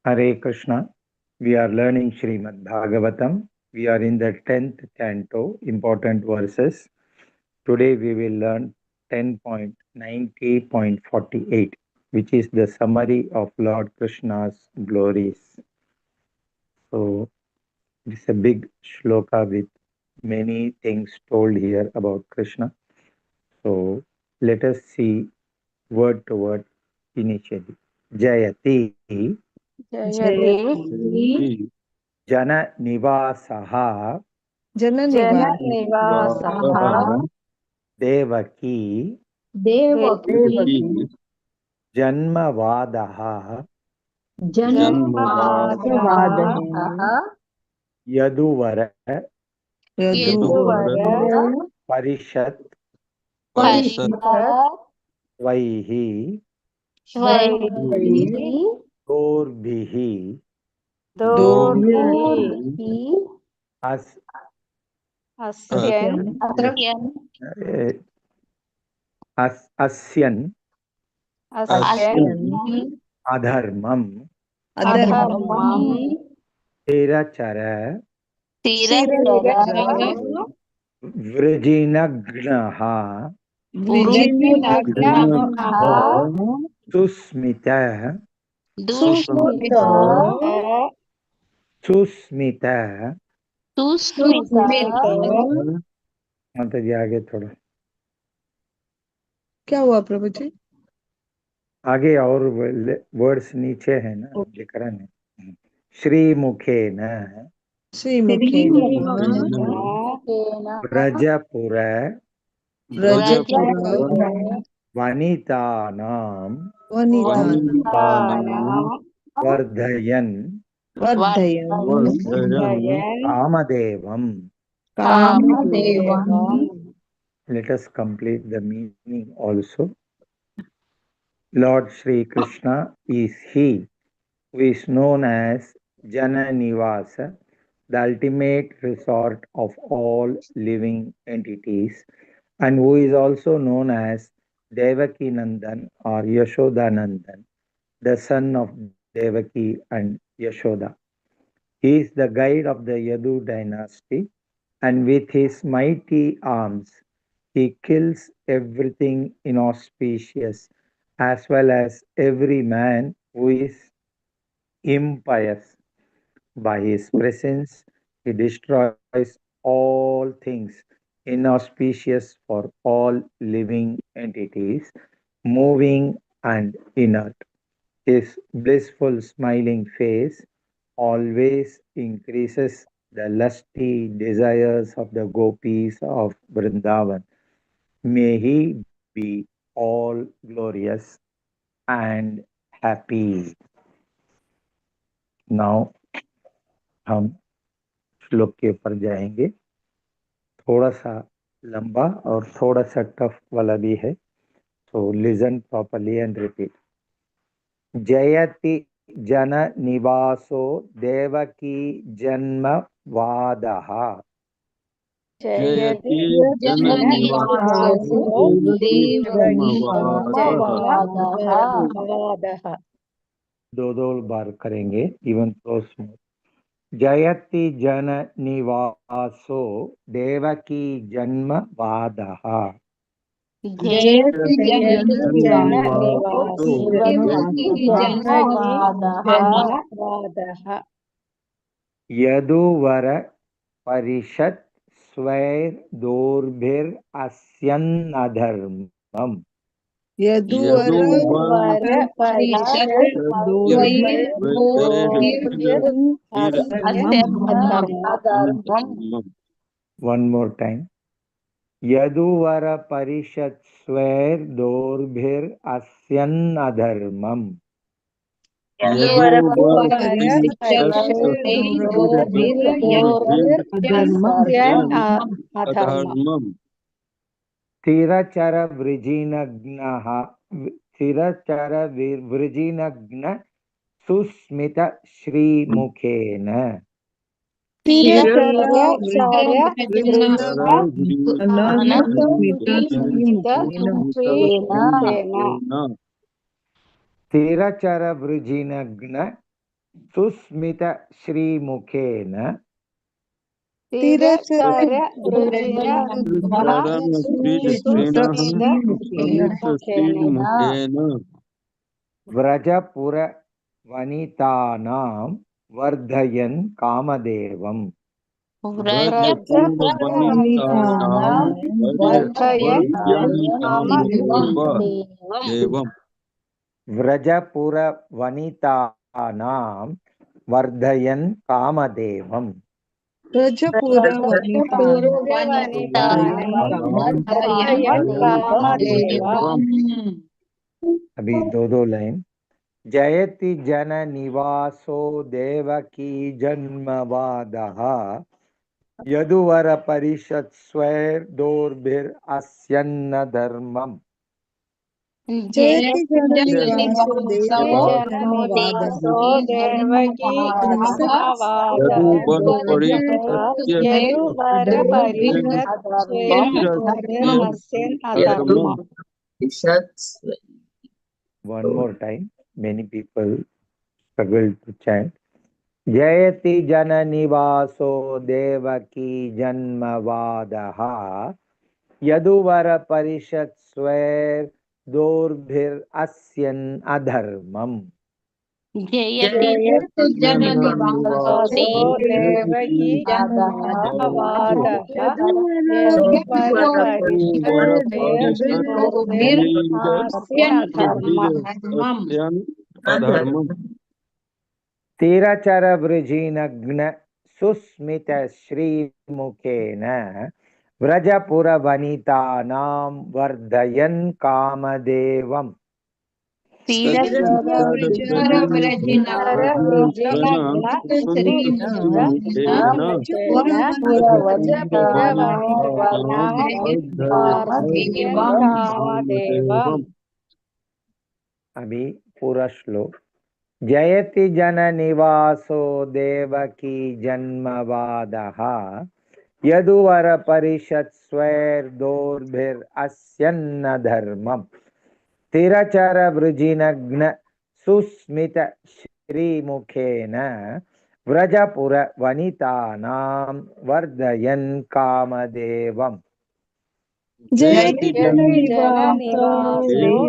Hare Krishna. We are learning Srimad Bhagavatam. We are in the 10th canto, important verses. Today we will learn 10.90.48, which is the summary of Lord Krishna's glories. So it's a big shloka with many things told here about Krishna. So let us see word to word initially. Jayati जयति Jana Nivasaha जननिवासः Devaki Devaki Janmavadaha जन्मवादः Yaduvara Yaduvar Parishat Parishat Vaihi स्वैः Dorbhihi दोर्भिः As अस्यन् Asyan अस्यन् Adharmam अधर्मम् Tirachara स्थिरचर Vrijinagnaha विजिनग्नः Susmita Susmit Susmita Susmit माता जी आगे थोड़ा क्या हुआ प्रभु जी? आगे और words नीचे है ना, विकरण है। श्रीमुखे न श्रीमुखेन व्रजपुर व्रजपुर वनितानां वनितानां वर्धयन् वर्धयन् कामदेवम्। कामदेवम्। Let us complete the meaning also. Lord Shri Krishna is He who is known as Jana Nivasa, the ultimate resort of all living entities, and who is also known as Devaki Nandan or Yashoda Nandan, the son of Devaki and Yashoda. He is the guide of the Yadu dynasty, and with his mighty arms, he kills everything inauspicious as well as every man who is impious. By his presence, he destroys all things inauspicious for all living entities, moving and inert. His blissful smiling face always increases the lusty desires of the gopis of Vrindavan. May he be all glorious and happy. Now हम श्लोक के ऊपर जाएंगे। थोड़ा सा लंबा और थोड़ा सा टफ वाला भी है, so listen properly and repeat. जयति जन निवासो देवकी जन्म वादः जयति जननिवासो देवकीजन्मवादः दो बार करेंगे, इवन तो स्मूथ। जयति जन निवासो देवकी जन्म वादः जयति जननिवासो देवकीजन्मवादः Yaduvar Parishat स्वैर्दोर्भिरस्यन्नधर्मम्। Yaduvar Parishat One more time. Yaduvar Parishat स्वैर्दोर्भिरस्यन्नधर्मम्। स्थिरचर वृजिनग्न Susmit श्रीमुखेन स्थिरचरवृजिनग्न Susmit श्रीमुखेन तिरचर वृजिन श्रीमुखेन व्रजपुरवनितानां वर्धयन् कामदेवम् व्रजपुरवनितानां वर्धयन् कामदेवम् व्रजपुरवनितानां वर्धयन् कामदेवम् अभी दो लाइन। जयति जन निवासो देवकी जन्मवादः यदुवर परिषत् स्वैर्दोर्भिरस्यन्न धर्मम्। जयति जननिवासो One more time. Many people struggle to chant. Jayati jana nivaso devaki janmavadaha yaduvara parishat sver dorbhir asyan adharmam. जयति जननिवासो देवकी जन्मवादः अधर्मम्। तिरचर वृजिनग्न सुस्मित श्रीमुखेन व्रजपुरवनितानां वर्धयन् कामदेवम्। अभी पूरा श्लोक। जयति जन निवासो देवकी जन्मवादः यदुवर परिषत् स्वैर्दोर्भिरस्यन्न धर्मम्। तिरचर वृजिनग्न सुस्मित श्रीमुखेन व्रजपुरवनितानां वर्धयन् कामदेवम्। जयति जननिवासो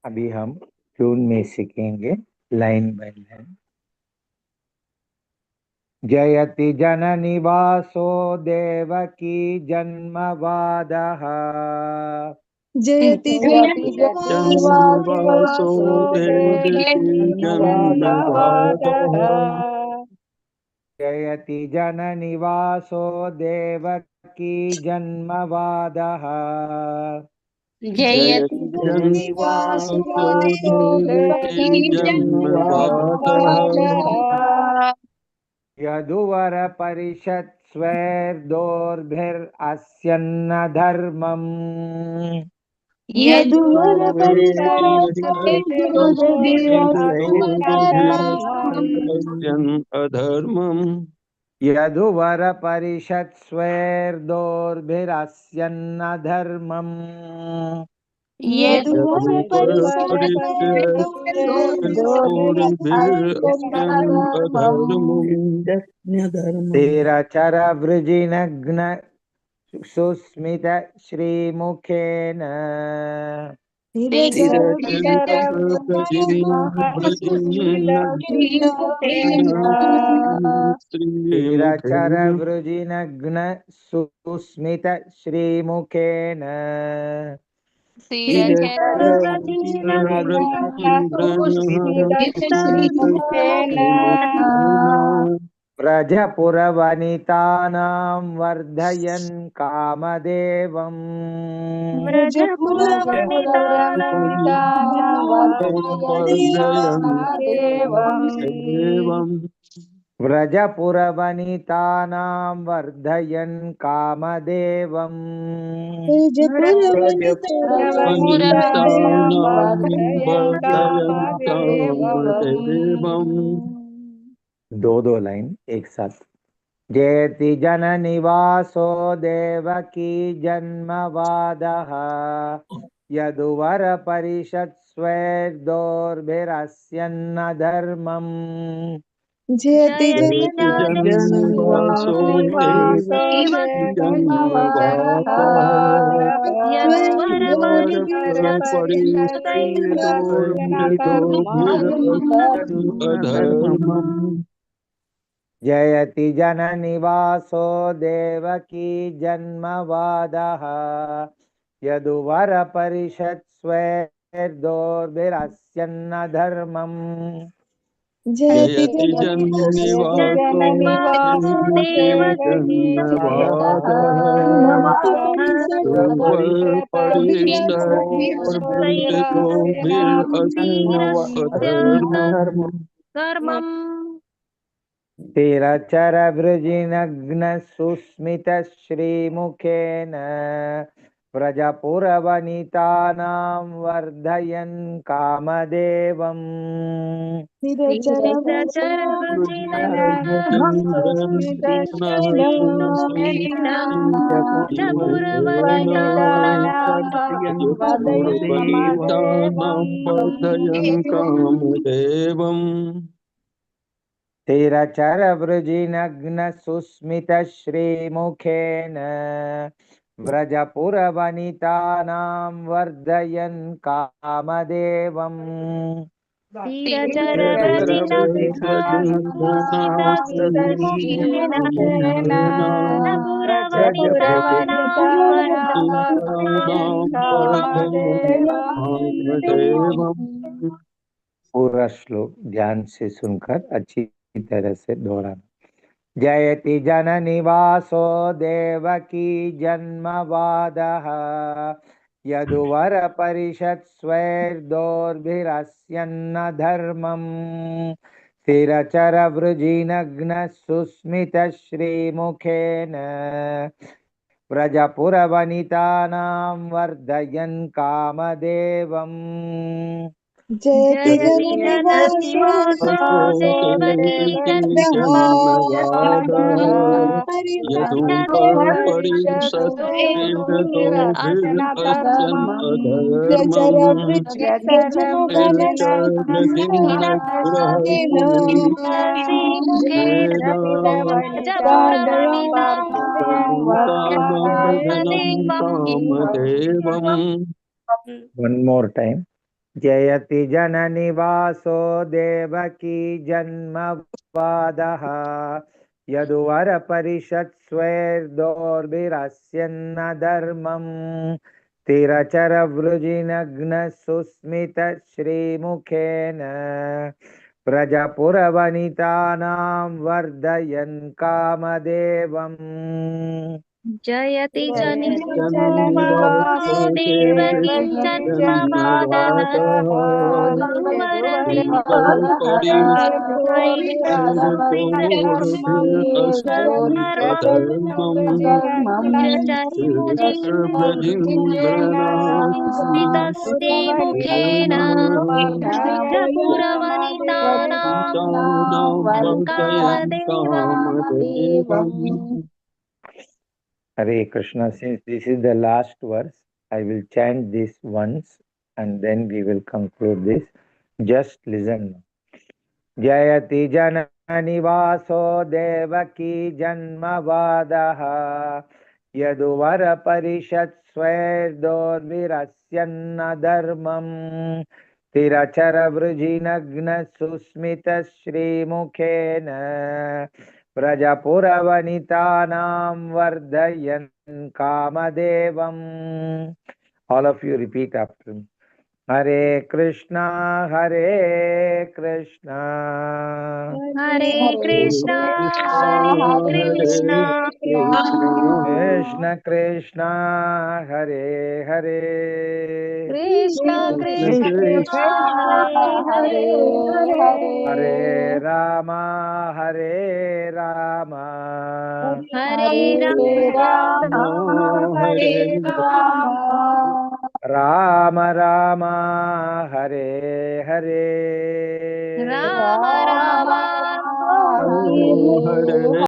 अभी हम ट्यून में सीखेंगे लाइन बाय लाइन। जयति जननिवासो देवकी जन्मवादः जयति जननिवासो देवकी जन्मवादः जयति जननिवासो देवकी जन्मवादः जयति जननिवासो देवकी जन्मवादः यदुवर परिषत् स्वैर्दोर्भिरस्यन्न धर्मम्। यदुवर अधर्मम्। यदुवर परिषत् स्वैर्दोर्भिरस्यन्न धर्मम्। तिरचर वृजिनग्न सुस्मित श्रीमुखेन तिरचर वृजिनग्न सुस्मित श्रीमुखेन व्रजपुरवनितानां वर्धयन् कामदेवम्। व्रजपुरवनितानां वर्धयन् कामदेवम् वनितानां वर्धयन् वर्धयन् कामदेवम्। कामदेवम् दो लाइन एक साथ। जयति जननिवासो देवकी जन्मवादः यदुवर परिषत्स्वेर्दोर्भिरस्यन्न धर्मम् जयति जयति जन्निवासो जन्निवासो देवकी देवकीजन्मवादः जन्मवातः यदुवर परिषत्स्वेदोर्भिदोर्भिरस्य अधर्मम् जयति जननिवासो देवकी जन्मवादः यदुवर परिषत्स्वेर्दोर्भिरस्यन्न धर्मम् जयति जन्निवासो जननिवासो देवकी देवकी जन्मवातः यदुवर परिषत्स्वेदोर्भिदोर्भिरस्य अधर्मम् स्थिरचर वृजिनग्न सुस्मित श्रीमुखेन व्रजपुरवनितानां वर्धयन् कामदेवम् वर्धयन् कामदेवम् स्थिरचर वृजिनग्न सुस्मित श्रीमुखेन व्रजपुरवनितानां वर्धयन् कामदेवम् पूरा श्लोक ध्यान से सुनकर अच्छी तरह से दोहराना। जयति जननिवासो देवकी जन्मवादः यदुवर परिषत्स्वेर्दोर्भिरस्यन्न धर्मम् स्थिरचर वृजिनग्न सुस्मित श्रीमुखेन व्रजपुरवनितानां वर्धयन् कामदेवम् जयति जननिवासो देवकी जन्मवादः यदुवर परिषत्स्वेदोर्भिरस्यन् जर अधर्मम् वृजिनग्न वर्धयन् कामदेवम् One more time. जयति जननिवासो देवकी जन्मवादः यदुवर परिषत्स्वेर्दोर्भिरस्यन्न धर्मम् स्थिरचर वृजिनग्न सुस्मित श्रीमुखेन व्रजपुरवनितानां वर्धयन् कामदेवम् जयति जन्निवासो Devaki जन्मवादः Yaduvar परिषत्स्वेदोर्भिरस्यन् अधर्मम् स्मितश्रीमुखेन व्रजपुरवनितानां कामदेवम् Hare Krishna. Since this is the last verse, I will chant this once and then we will conclude this. Just listen. Jayati jananivaso devaki janmavadaha yaduvara parishat swairdorbirasyanna dharmam tirachara vrijinagna susmita shrimukhena व्रजपुरवनितानां वर्धयन् कामदेवम्. All of you repeat after me. Hare Krishna Hare Krishna Hare Krishna Hare Hare Krishna Krishna Krishna Hare Hare Krishna Krishna Krishna Hare Hare Hare Ram Hare Ram Hare Ram Hare Hare Ram Ram Hare Hare Ram Ram Hare Hare